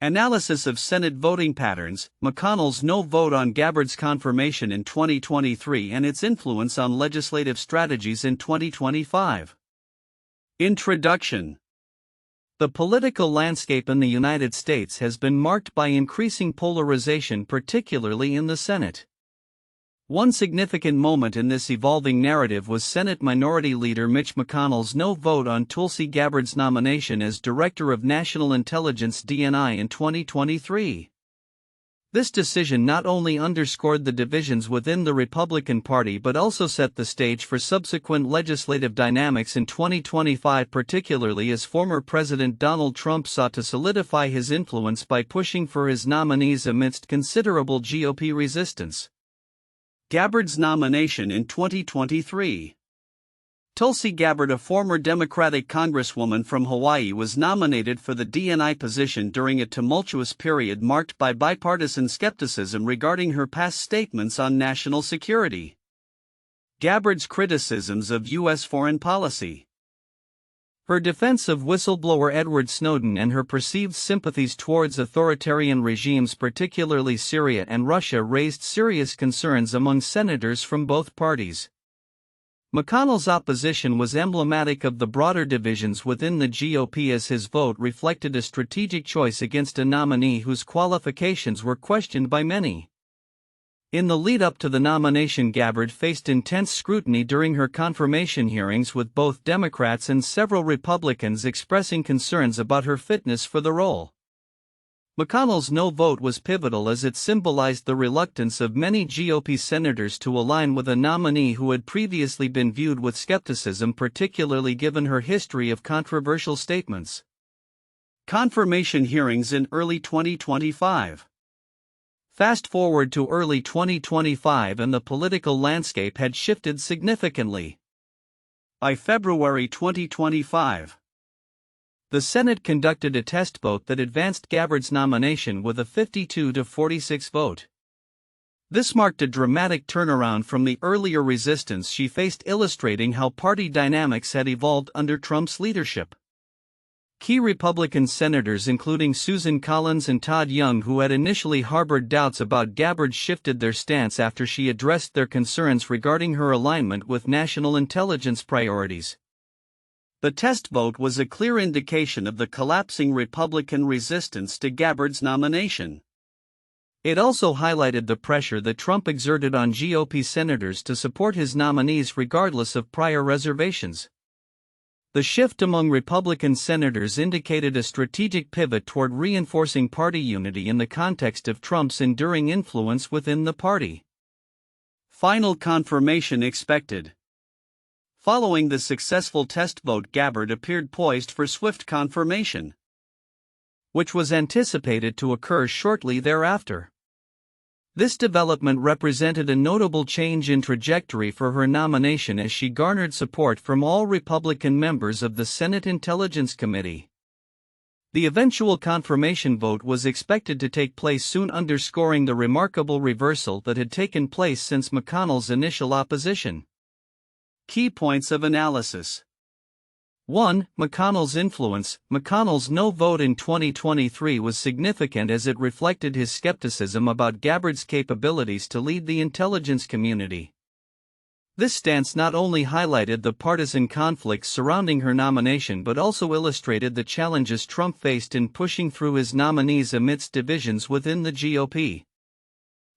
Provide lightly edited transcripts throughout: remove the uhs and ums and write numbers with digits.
Analysis of Senate voting patterns, McConnell's no vote on Gabbard's confirmation in 2023 and its influence on legislative strategies in 2025. Introduction. The political landscape in the United States has been marked by increasing polarization, particularly in the Senate. One significant moment in this evolving narrative was Senate Minority Leader Mitch McConnell's no vote on Tulsi Gabbard's nomination as Director of National Intelligence (DNI) in 2023. This decision not only underscored the divisions within the Republican Party but also set the stage for subsequent legislative dynamics in 2025, particularly as former President Donald Trump sought to solidify his influence by pushing for his nominees amidst considerable GOP resistance. Gabbard's nomination in 2023. Tulsi Gabbard, a former Democratic Congresswoman from Hawaii, was nominated for the DNI position during a tumultuous period marked by bipartisan skepticism regarding her past statements on national security. Gabbard's criticisms of U.S. foreign policy. Her defense of whistleblower Edward Snowden and her perceived sympathies towards authoritarian regimes, particularly Syria and Russia, raised serious concerns among senators from both parties. McConnell's opposition was emblematic of the broader divisions within the GOP, as his vote reflected a strategic choice against a nominee whose qualifications were questioned by many. In the lead-up to the nomination, Gabbard faced intense scrutiny during her confirmation hearings, with both Democrats and several Republicans expressing concerns about her fitness for the role. McConnell's no vote was pivotal as it symbolized the reluctance of many GOP senators to align with a nominee who had previously been viewed with skepticism, particularly given her history of controversial statements. Confirmation hearings in early 2025. Fast forward to early 2025 and the political landscape had shifted significantly. By February 2025, the Senate conducted a test vote that advanced Gabbard's nomination with a 52-46 vote. This marked a dramatic turnaround from the earlier resistance she faced, illustrating how party dynamics had evolved under Trump's leadership. Key Republican senators, including Susan Collins and Todd Young, who had initially harbored doubts about Gabbard, shifted their stance after she addressed their concerns regarding her alignment with national intelligence priorities. The test vote was a clear indication of the collapsing Republican resistance to Gabbard's nomination. It also highlighted the pressure that Trump exerted on GOP senators to support his nominees regardless of prior reservations. The shift among Republican senators indicated a strategic pivot toward reinforcing party unity in the context of Trump's enduring influence within the party. Final confirmation expected. Following the successful test vote, Gabbard appeared poised for swift confirmation, which was anticipated to occur shortly thereafter. This development represented a notable change in trajectory for her nomination, as she garnered support from all Republican members of the Senate Intelligence Committee. The eventual confirmation vote was expected to take place soon, underscoring the remarkable reversal that had taken place since McConnell's initial opposition. Key points of analysis. 1. McConnell's influence. McConnell's no vote in 2023 was significant as it reflected his skepticism about Gabbard's capabilities to lead the intelligence community. This stance not only highlighted the partisan conflicts surrounding her nomination but also illustrated the challenges Trump faced in pushing through his nominees amidst divisions within the GOP.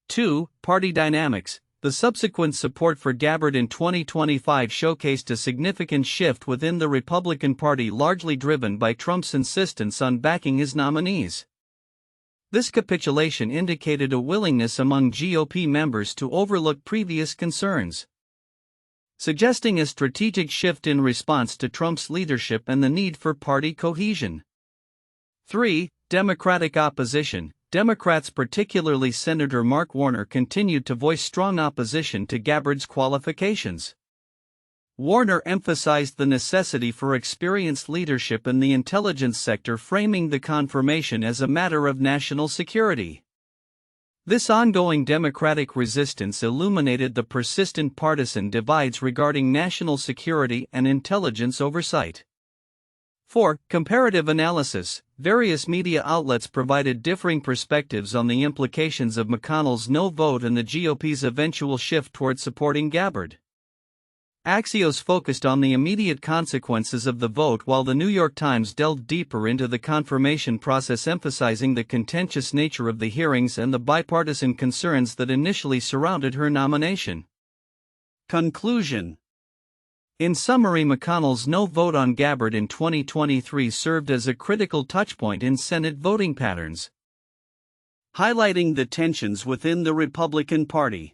2. Party dynamics. The subsequent support for Gabbard in 2025 showcased a significant shift within the Republican Party, largely driven by Trump's insistence on backing his nominees. This capitulation indicated a willingness among GOP members to overlook previous concerns, suggesting a strategic shift in response to Trump's leadership and the need for party cohesion. 3. Democratic opposition. Democrats, particularly Senator Mark Warner, continued to voice strong opposition to Gabbard's qualifications. Warner emphasized the necessity for experienced leadership in the intelligence sector, framing the confirmation as a matter of national security. This ongoing Democratic resistance illuminated the persistent partisan divides regarding national security and intelligence oversight. 4. Comparative analysis. Various media outlets provided differing perspectives on the implications of McConnell's no vote and the GOP's eventual shift toward supporting Gabbard. Axios focused on the immediate consequences of the vote, while the New York Times delved deeper into the confirmation process, emphasizing the contentious nature of the hearings and the bipartisan concerns that initially surrounded her nomination. Conclusion. In summary, McConnell's no vote on Gabbard in 2023 served as a critical touchpoint in Senate voting patterns, highlighting the tensions within the Republican Party.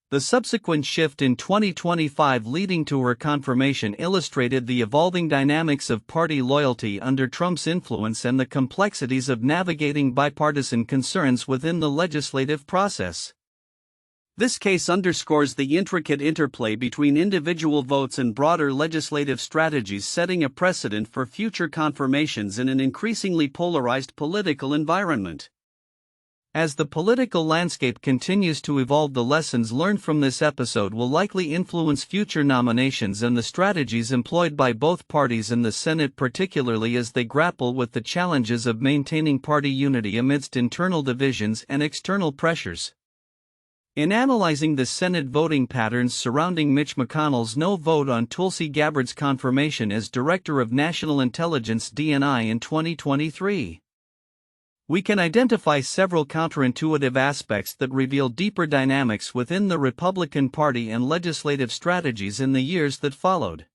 The subsequent shift in 2025 leading to her confirmation illustrated the evolving dynamics of party loyalty under Trump's influence and the complexities of navigating bipartisan concerns within the legislative process. This case underscores the intricate interplay between individual votes and broader legislative strategies, setting a precedent for future confirmations in an increasingly polarized political environment. As the political landscape continues to evolve, the lessons learned from this episode will likely influence future nominations and the strategies employed by both parties in the Senate, particularly as they grapple with the challenges of maintaining party unity amidst internal divisions and external pressures. In analyzing the Senate voting patterns surrounding Mitch McConnell's no vote on Tulsi Gabbard's confirmation as Director of National Intelligence (DNI) in 2023, we can identify several counterintuitive aspects that reveal deeper dynamics within the Republican Party and legislative strategies in the years that followed.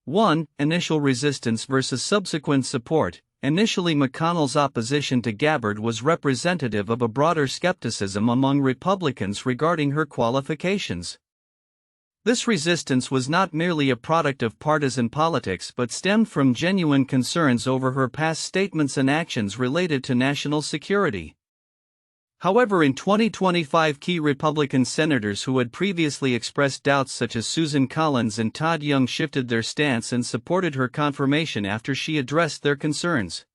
1. Initial resistance versus subsequent support. Initially, McConnell's opposition to Gabbard was representative of a broader skepticism among Republicans regarding her qualifications. This resistance was not merely a product of partisan politics but stemmed from genuine concerns over her past statements and actions related to national security. However, in 2025, key Republican senators who had previously expressed doubts, such as Susan Collins and Todd Young, shifted their stance and supported her confirmation after she addressed their concerns.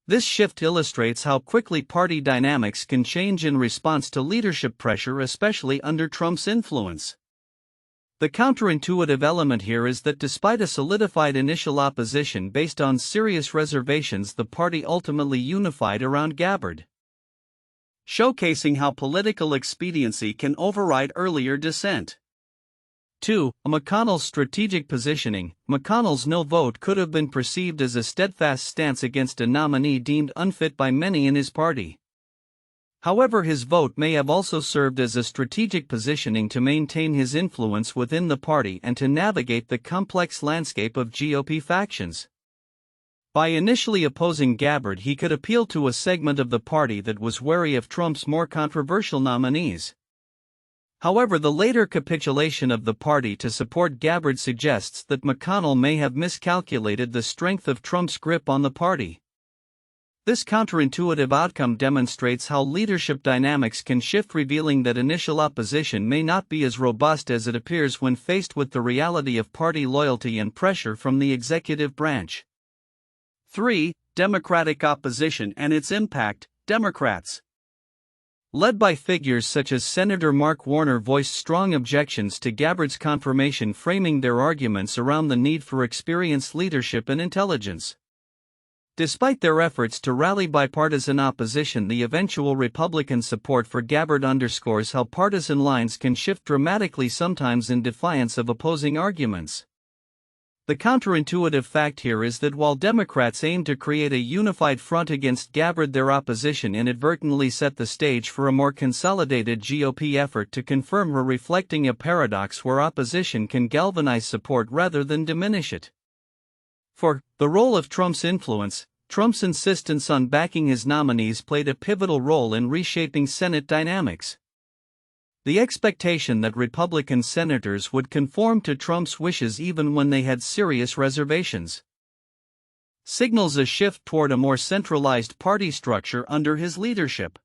This shift illustrates how quickly party dynamics can change in response to leadership pressure, especially under Trump's influence. The counterintuitive element here is that despite a solidified initial opposition based on serious reservations, the party ultimately unified around Gabbard, showcasing how political expediency can override earlier dissent. 2. McConnell's strategic positioning. McConnell's no vote could have been perceived as a steadfast stance against a nominee deemed unfit by many in his party. However, his vote may have also served as a strategic positioning to maintain his influence within the party and to navigate the complex landscape of GOP factions. By initially opposing Gabbard, he could appeal to a segment of the party that was wary of Trump's more controversial nominees. However, the later capitulation of the party to support Gabbard suggests that McConnell may have miscalculated the strength of Trump's grip on the party. This counterintuitive outcome demonstrates how leadership dynamics can shift, revealing that initial opposition may not be as robust as it appears when faced with the reality of party loyalty and pressure from the executive branch. 3. Democratic opposition and its impact. Democrats, led by figures such as Senator Mark Warner, voiced strong objections to Gabbard's confirmation, framing their arguments around the need for experienced leadership and intelligence. Despite their efforts to rally bipartisan opposition, the eventual Republican support for Gabbard underscores how partisan lines can shift dramatically, sometimes in defiance of opposing arguments. The counterintuitive fact here is that while Democrats aim to create a unified front against Gabbard, their opposition inadvertently set the stage for a more consolidated GOP effort to confirm her, reflecting a paradox where opposition can galvanize support rather than diminish it. 4. The role of Trump's influence. Trump's insistence on backing his nominees played a pivotal role in reshaping Senate dynamics. The expectation that Republican senators would conform to Trump's wishes even when they had serious reservations signals a shift toward a more centralized party structure under his leadership.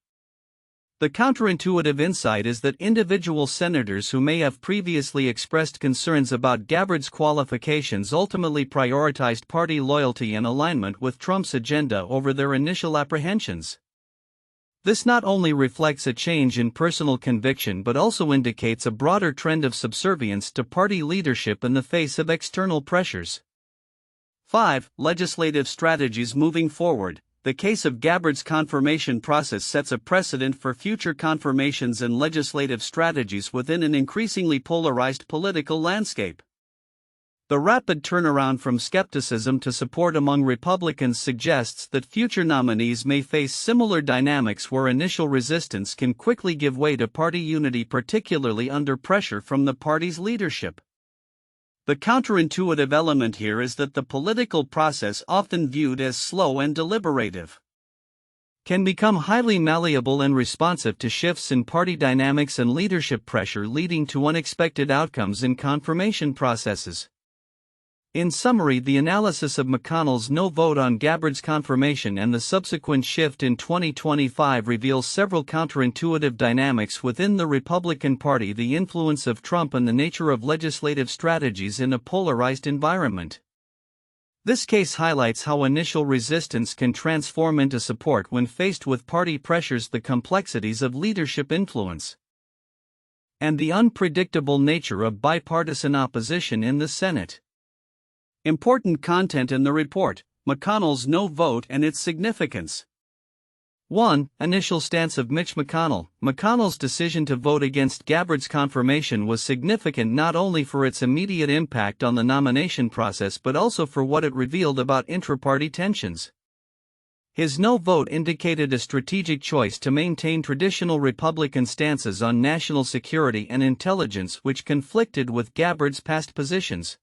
The counterintuitive insight is that individual senators who may have previously expressed concerns about Gabbard's qualifications ultimately prioritized party loyalty and alignment with Trump's agenda over their initial apprehensions. This not only reflects a change in personal conviction but also indicates a broader trend of subservience to party leadership in the face of external pressures. 5. Legislative strategies moving forward. The case of Gabbard's confirmation process sets a precedent for future confirmations and legislative strategies within an increasingly polarized political landscape. The rapid turnaround from skepticism to support among Republicans suggests that future nominees may face similar dynamics where initial resistance can quickly give way to party unity, particularly under pressure from the party's leadership. The counterintuitive element here is that the political process, often viewed as slow and deliberative, can become highly malleable and responsive to shifts in party dynamics and leadership pressure, leading to unexpected outcomes in confirmation processes. In summary, the analysis of McConnell's no vote on Gabbard's confirmation and the subsequent shift in 2025 reveals several counterintuitive dynamics within the Republican Party, the influence of Trump, and the nature of legislative strategies in a polarized environment. This case highlights how initial resistance can transform into support when faced with party pressures, the complexities of leadership influence, and the unpredictable nature of bipartisan opposition in the Senate. Important content in the report: McConnell's no vote and its significance. 1. Initial stance of Mitch McConnell. McConnell's decision to vote against Gabbard's confirmation was significant not only for its immediate impact on the nomination process but also for what it revealed about intra-party tensions. His no vote indicated a strategic choice to maintain traditional Republican stances on national security and intelligence, which conflicted with Gabbard's past positions.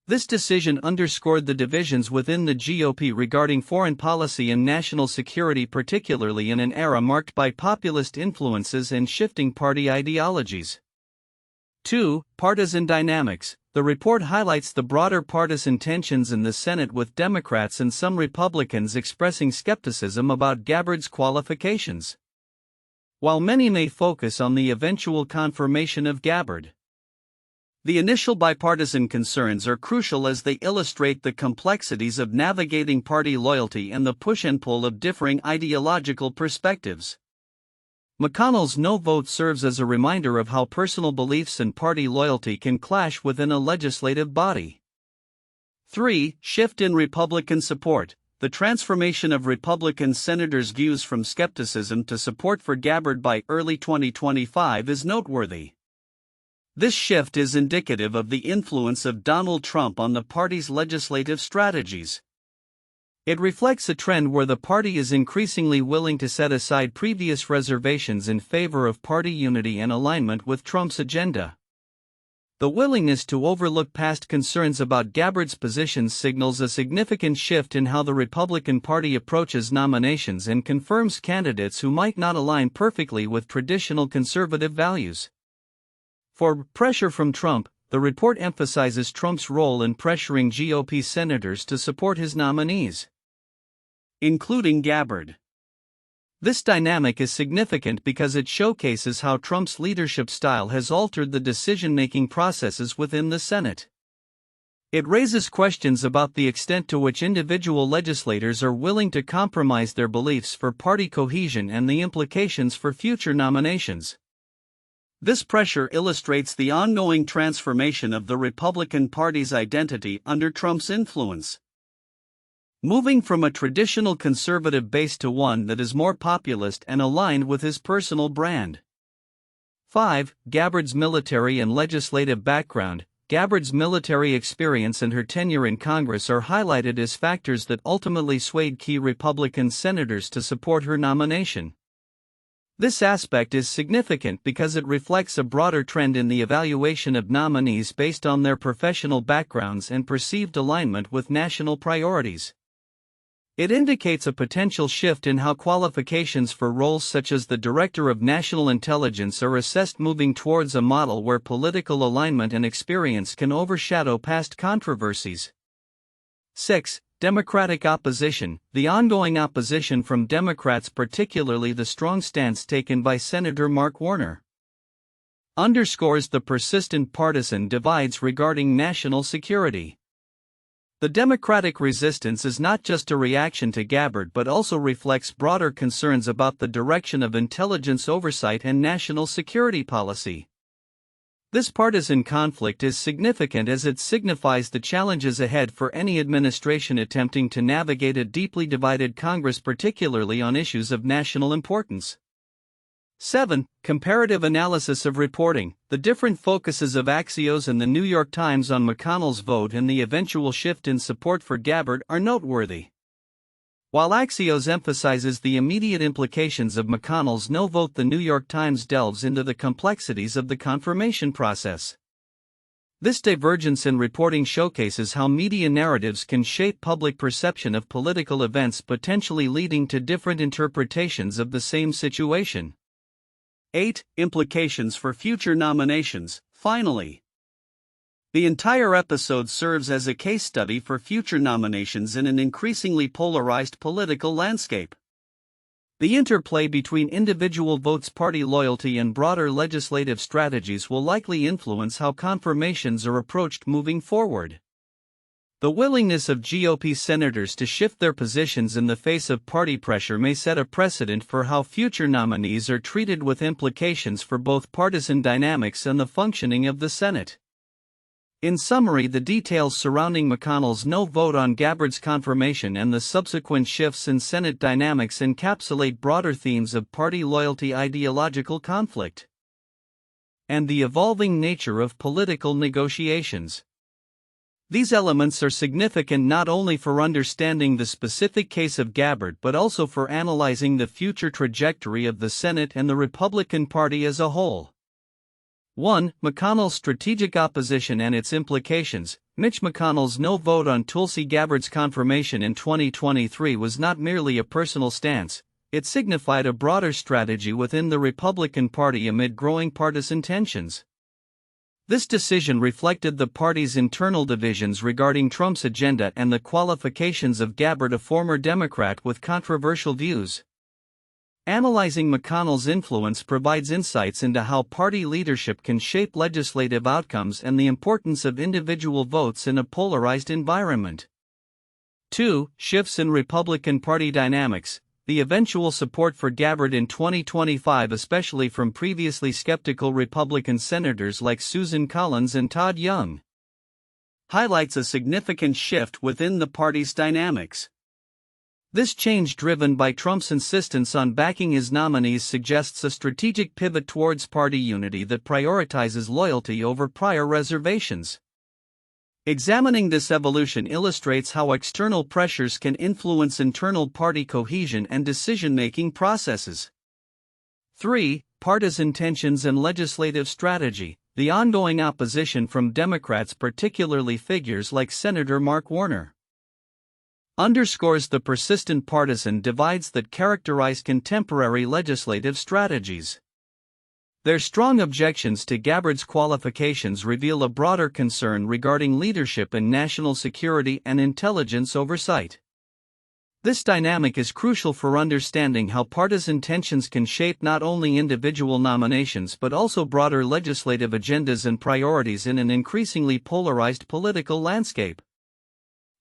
This decision underscored the divisions within the GOP regarding foreign policy and national security, particularly in an era marked by populist influences and shifting party ideologies. 2. Partisan dynamics. The report highlights the broader partisan tensions in the Senate, with Democrats and some Republicans expressing skepticism about Gabbard's qualifications. While many may focus on the eventual confirmation of Gabbard, the initial bipartisan concerns are crucial as they illustrate the complexities of navigating party loyalty and the push and pull of differing ideological perspectives. McConnell's no vote serves as a reminder of how personal beliefs and party loyalty can clash within a legislative body. 3. Shift in Republican support. The transformation of Republican senators' views from skepticism to support for Gabbard by early 2025 is noteworthy. This shift is indicative of the influence of Donald Trump on the party's legislative strategies. It reflects a trend where the party is increasingly willing to set aside previous reservations in favor of party unity and alignment with Trump's agenda. The willingness to overlook past concerns about Gabbard's positions signals a significant shift in how the Republican Party approaches nominations and confirms candidates who might not align perfectly with traditional conservative values. For pressure from Trump, the report emphasizes Trump's role in pressuring GOP senators to support his nominees, including Gabbard. This dynamic is significant because it showcases how Trump's leadership style has altered the decision-making processes within the Senate. It raises questions about the extent to which individual legislators are willing to compromise their beliefs for party cohesion and the implications for future nominations. This pressure illustrates the ongoing transformation of the Republican Party's identity under Trump's influence, moving from a traditional conservative base to one that is more populist and aligned with his personal brand. 5. Gabbard's military and legislative background. Gabbard's military experience and her tenure in Congress are highlighted as factors that ultimately swayed key Republican senators to support her nomination. This aspect is significant because it reflects a broader trend in the evaluation of nominees based on their professional backgrounds and perceived alignment with national priorities. It indicates a potential shift in how qualifications for roles such as the Director of National Intelligence are assessed, moving towards a model where political alignment and experience can overshadow past controversies. 6. Democratic opposition. The ongoing opposition from Democrats, particularly the strong stance taken by Senator Mark Warner, underscores the persistent partisan divides regarding national security. The Democratic resistance is not just a reaction to Gabbard but also reflects broader concerns about the direction of intelligence oversight and national security policy. This partisan conflict is significant as it signifies the challenges ahead for any administration attempting to navigate a deeply divided Congress, particularly on issues of national importance. 7. Comparative analysis of reporting. The different focuses of Axios and the New York Times on McConnell's vote and the eventual shift in support for Gabbard are noteworthy. While Axios emphasizes the immediate implications of McConnell's no vote, the New York Times delves into the complexities of the confirmation process. This divergence in reporting showcases how media narratives can shape public perception of political events, potentially leading to different interpretations of the same situation. 8. Implications for future nominations. Finally, the entire episode serves as a case study for future nominations in an increasingly polarized political landscape. The interplay between individual votes, party loyalty, and broader legislative strategies will likely influence how confirmations are approached moving forward. The willingness of GOP senators to shift their positions in the face of party pressure may set a precedent for how future nominees are treated, with implications for both partisan dynamics and the functioning of the Senate. In summary, the details surrounding McConnell's no vote on Gabbard's confirmation and the subsequent shifts in Senate dynamics encapsulate broader themes of party loyalty, ideological conflict, and the evolving nature of political negotiations. These elements are significant not only for understanding the specific case of Gabbard but also for analyzing the future trajectory of the Senate and the Republican Party as a whole. 1. McConnell's strategic opposition and its implications. Mitch McConnell's no vote on Tulsi Gabbard's confirmation in 2023 was not merely a personal stance, it signified a broader strategy within the Republican Party amid growing partisan tensions. This decision reflected the party's internal divisions regarding Trump's agenda and the qualifications of Gabbard, a former Democrat with controversial views. Analyzing McConnell's influence provides insights into how party leadership can shape legislative outcomes and the importance of individual votes in a polarized environment. 2. Shifts in Republican Party dynamics. The eventual support for Gabbard in 2025, especially from previously skeptical Republican senators like Susan Collins and Todd Young, highlights a significant shift within the party's dynamics. This change, driven by Trump's insistence on backing his nominees, suggests a strategic pivot towards party unity that prioritizes loyalty over prior reservations. Examining this evolution illustrates how external pressures can influence internal party cohesion and decision-making processes. 3. Partisan tensions and legislative strategy. The ongoing opposition from Democrats, particularly figures like Senator Mark Warner, underscores the persistent partisan divides that characterize contemporary legislative strategies. Their strong objections to Gabbard's qualifications reveal a broader concern regarding leadership in national security and intelligence oversight. This dynamic is crucial for understanding how partisan tensions can shape not only individual nominations but also broader legislative agendas and priorities in an increasingly polarized political landscape.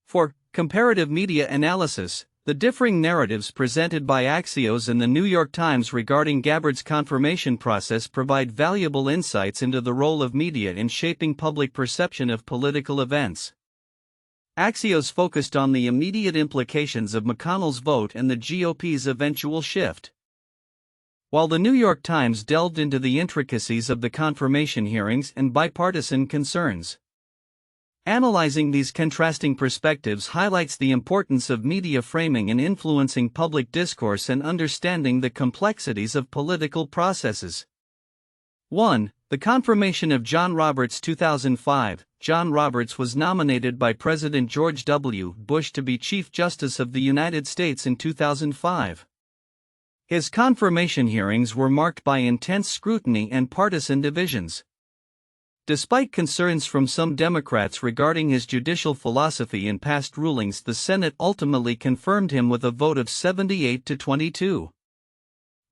4. Comparative media analysis. The differing narratives presented by Axios and the New York Times regarding Gabbard's confirmation process provide valuable insights into the role of media in shaping public perception of political events. Axios focused on the immediate implications of McConnell's vote and the GOP's eventual shift, while the New York Times delved into the intricacies of the confirmation hearings and bipartisan concerns. Analyzing these contrasting perspectives highlights the importance of media framing in influencing public discourse and understanding the complexities of political processes. 1. The confirmation of John Roberts. 2005. John Roberts was nominated by President George W. Bush to be Chief Justice of the United States in 2005. His confirmation hearings were marked by intense scrutiny and partisan divisions. Despite concerns from some Democrats regarding his judicial philosophy and past rulings, the Senate ultimately confirmed him with a vote of 78 to 22.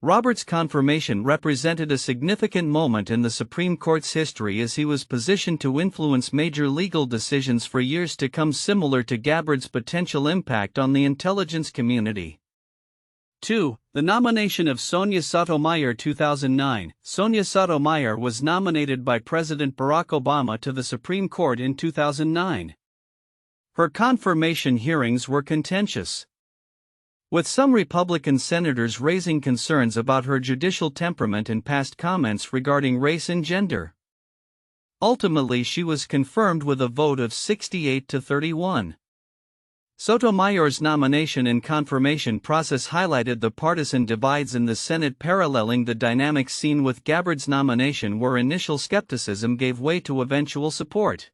Roberts' confirmation represented a significant moment in the Supreme Court's history as he was positioned to influence major legal decisions for years to come, similar to Gabbard's potential impact on the intelligence community. 2. The nomination of Sonia Sotomayor. 2009. Sonia Sotomayor was nominated by President Barack Obama to the Supreme Court in 2009. Her confirmation hearings were contentious, with some Republican senators raising concerns about her judicial temperament and past comments regarding race and gender. Ultimately, she was confirmed with a vote of 68 to 31. Sotomayor's nomination and confirmation process highlighted the partisan divides in the Senate, paralleling the dynamics seen with Gabbard's nomination, where initial skepticism gave way to eventual support.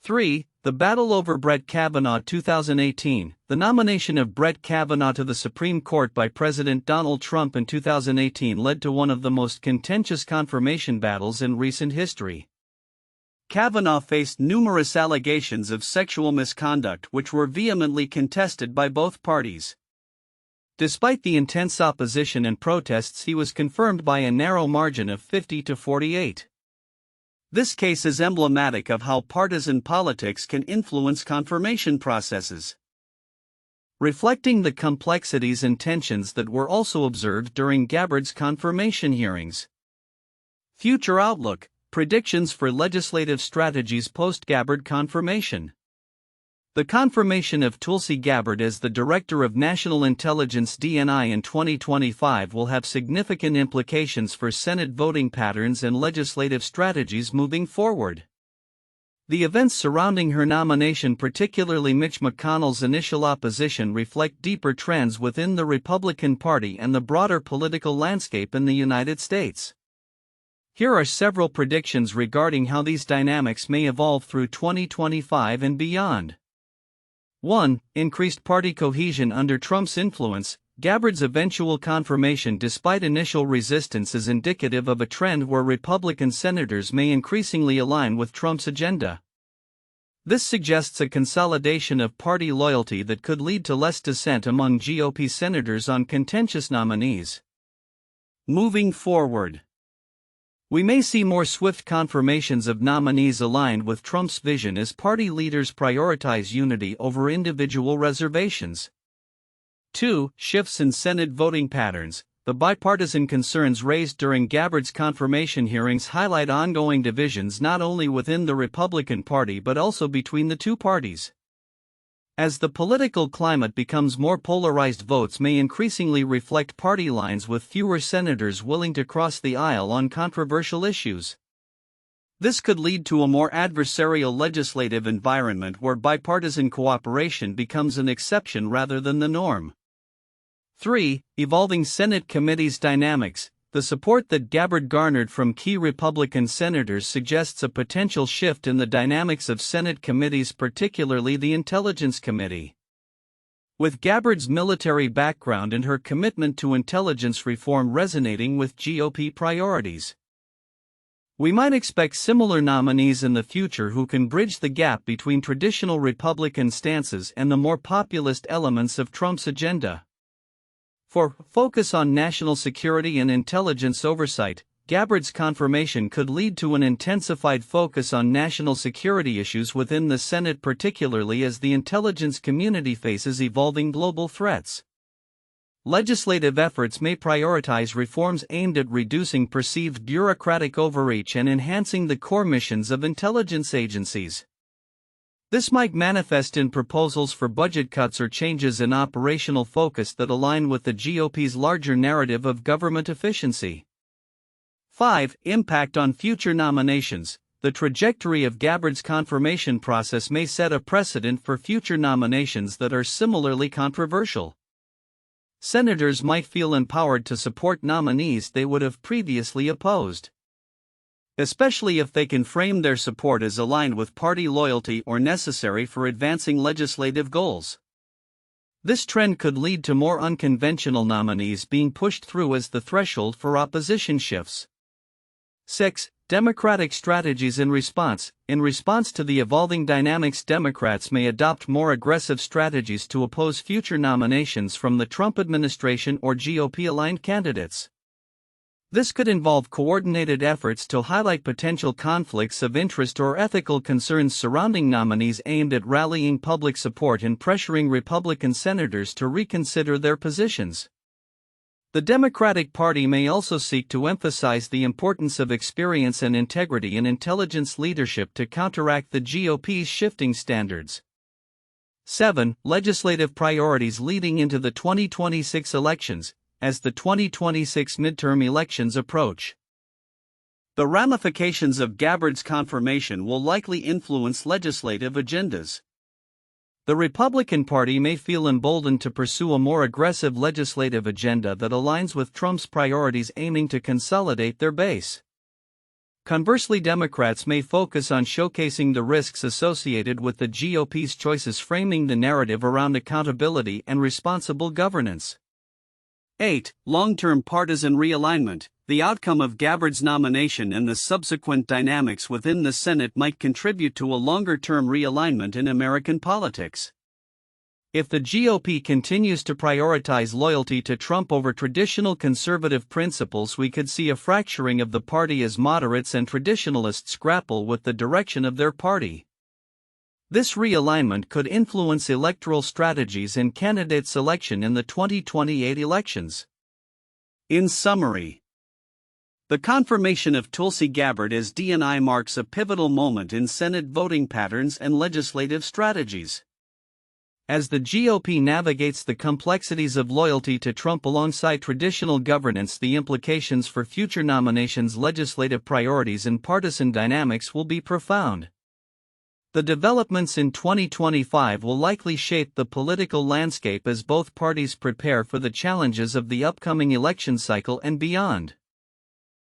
3. The battle over Brett Kavanaugh. 2018. The nomination of Brett Kavanaugh to the Supreme Court by President Donald Trump in 2018 led to one of the most contentious confirmation battles in recent history. Kavanaugh faced numerous allegations of sexual misconduct which were vehemently contested by both parties. Despite the intense opposition and protests, he was confirmed by a narrow margin of 50 to 48. This case is emblematic of how partisan politics can influence confirmation processes, reflecting the complexities and tensions that were also observed during Gabbard's confirmation hearings. Future outlook. Predictions for legislative strategies post-Gabbard confirmation. The confirmation of Tulsi Gabbard as the Director of National Intelligence (DNI) in 2025 will have significant implications for Senate voting patterns and legislative strategies moving forward. The events surrounding her nomination, particularly Mitch McConnell's initial opposition, reflect deeper trends within the Republican Party and the broader political landscape in the United States. Here are several predictions regarding how these dynamics may evolve through 2025 and beyond. 1. Increased party cohesion under Trump's influence. Gabbard's eventual confirmation, despite initial resistance, is indicative of a trend where Republican senators may increasingly align with Trump's agenda. This suggests a consolidation of party loyalty that could lead to less dissent among GOP senators on contentious nominees. Moving forward, we may see more swift confirmations of nominees aligned with Trump's vision as party leaders prioritize unity over individual reservations. 2. Shifts in Senate voting patterns. The bipartisan concerns raised during Gabbard's confirmation hearings highlight ongoing divisions not only within the Republican Party but also between the two parties. As the political climate becomes more polarized, votes may increasingly reflect party lines, with fewer senators willing to cross the aisle on controversial issues. This could lead to a more adversarial legislative environment where bipartisan cooperation becomes an exception rather than the norm. 3. Evolving Senate committees dynamics. The support that Gabbard garnered from key Republican senators suggests a potential shift in the dynamics of Senate committees, particularly the Intelligence Committee. With Gabbard's military background and her commitment to intelligence reform resonating with GOP priorities, we might expect similar nominees in the future who can bridge the gap between traditional Republican stances and the more populist elements of Trump's agenda. 4. Focus on national security and intelligence oversight. Gabbard's confirmation could lead to an intensified focus on national security issues within the Senate, particularly as the intelligence community faces evolving global threats. Legislative efforts may prioritize reforms aimed at reducing perceived bureaucratic overreach and enhancing the core missions of intelligence agencies. This might manifest in proposals for budget cuts or changes in operational focus that align with the GOP's larger narrative of government efficiency. 5. Impact on future nominations. The trajectory of Gabbard's confirmation process may set a precedent for future nominations that are similarly controversial. Senators might feel empowered to support nominees they would have previously opposed, especially if they can frame their support as aligned with party loyalty or necessary for advancing legislative goals. This trend could lead to more unconventional nominees being pushed through as the threshold for opposition shifts. 6. Democratic strategies in response. In response to the evolving dynamics, Democrats may adopt more aggressive strategies to oppose future nominations from the Trump administration or GOP-aligned candidates. This could involve coordinated efforts to highlight potential conflicts of interest or ethical concerns surrounding nominees, aimed at rallying public support and pressuring Republican senators to reconsider their positions. The Democratic Party may also seek to emphasize the importance of experience and integrity in intelligence leadership to counteract the GOP's shifting standards. 7. Legislative priorities leading into the 2026 elections. As the 2026 midterm elections approach, the ramifications of Gabbard's confirmation will likely influence legislative agendas. The Republican Party may feel emboldened to pursue a more aggressive legislative agenda that aligns with Trump's priorities, aiming to consolidate their base. Conversely, Democrats may focus on showcasing the risks associated with the GOP's choices, framing the narrative around accountability and responsible governance. 8. Long-term partisan realignment. The outcome of Gabbard's nomination and the subsequent dynamics within the Senate might contribute to a longer-term realignment in American politics. If the GOP continues to prioritize loyalty to Trump over traditional conservative principles, we could see a fracturing of the party as moderates and traditionalists grapple with the direction of their party. This realignment could influence electoral strategies and candidate selection in the 2028 elections. In summary, the confirmation of Tulsi Gabbard as DNI marks a pivotal moment in Senate voting patterns and legislative strategies. As the GOP navigates the complexities of loyalty to Trump alongside traditional governance, the implications for future nominations, legislative priorities, and partisan dynamics will be profound. The developments in 2025 will likely shape the political landscape as both parties prepare for the challenges of the upcoming election cycle and beyond.